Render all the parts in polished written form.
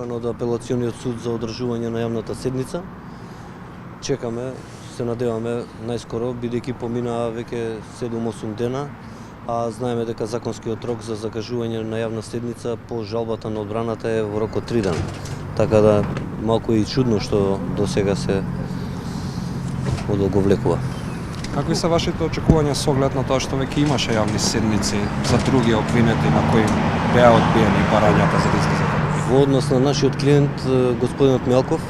одлукана од апелациониот суд за одржување на јавната седница. Чекаме, се надеваме најскоро, бидејќи поминаа веќе 7-8 дена, а знаеме дека законскиот рок за закажување на јавна седница по жалбата на одбраната е во рок од 3 дена. Така да малку е и чудно што до сега се одолговлекува. Какви се вашите очекувања со оглед на тоа што веќе имаше јавни седници за други обвинети на кои беа одбиени барањата за да излезат? Во однос на нашиот клиент, господинот Мјалков,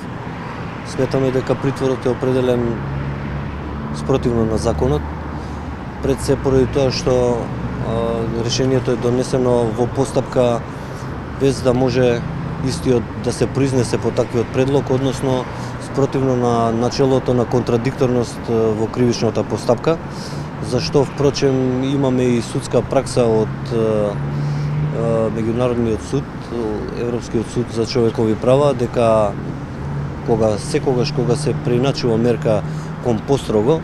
сметаме дека притворот е определен спротивно на законот, пред се поради тоа што решението е донесено во постапка без да може истиот да се произнесе по таквиот предлог, односно спротивно на начелото на контрадикторност во кривичната постапка, зашто впрочем имаме и судска пракса од Меѓународниот суд, Европскиот суд за човекови права, дека секогаш кога се преиначува мерка кон построго,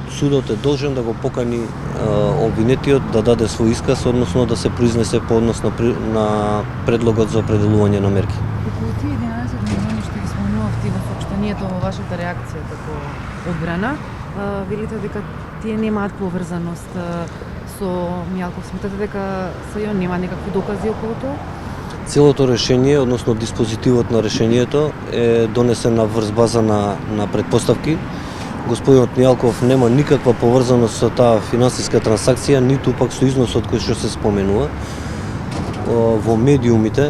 судот е должен да го покани обвинетиот да даде свој исказ, односно да се произнесе по однос на предлогот за определување на мерки. Околу тие 11 милиони што ги спомнувавте во сопштението во вашата реакција како одбрана, велите дека тие немаат поврзаност со Мјалков. Сметате дека СЈО нема некакви докази околу тоа? Целото решение, односно диспозитивот на решението е донесен на врз база на предпоставки. Господинот Мјалков нема никаква поврзаност со таа финансиска трансакција, ниту пак со износот кој што се споменува. Во медиумите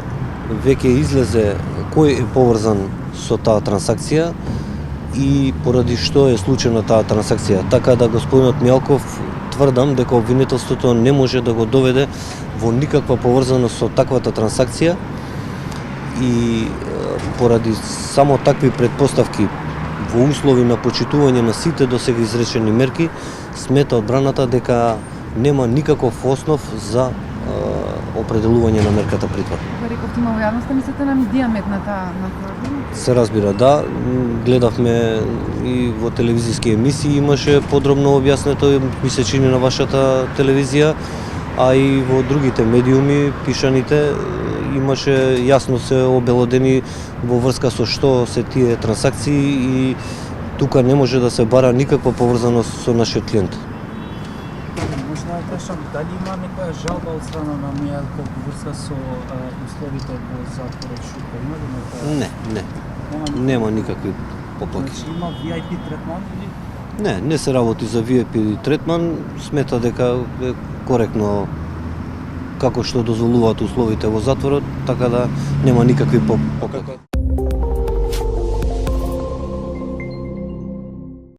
веќе излезе кој е поврзан со таа трансакција и поради што е случајна таа трансакција. Така да господинот Мјалков тврдам дека обвинителството не може да го доведе во никаква поврзаност со таквата трансакција и поради само такви предпоставки во услови на почитување на сите досега изречени мерки, смета одбраната дека нема никаков основ за определување на мерката притвор. Рековте има во јавноста, мислите на дијамет на таа Се разбира, да. Гледавме и во телевизиски емисии, имаше подробно објаснето, ми се чини на вашата телевизија, а и во другите медиуми, пишаните, имаше јасно се обелодени во врска со што се тие трансакции и тука не може да се бара никаква поврзаност со нашиот клиент. Може да прашам, дали има некоја жалба од страна на Мјалков во врска со условите во затворот Шупка? Има ли некоја? Не. Нема никакви поплаки. Значи има VIP третман или? Не се работи за VIP третман, смета дека е коректно како што дозволуваат условите во затворот, така да нема никакви поплаки.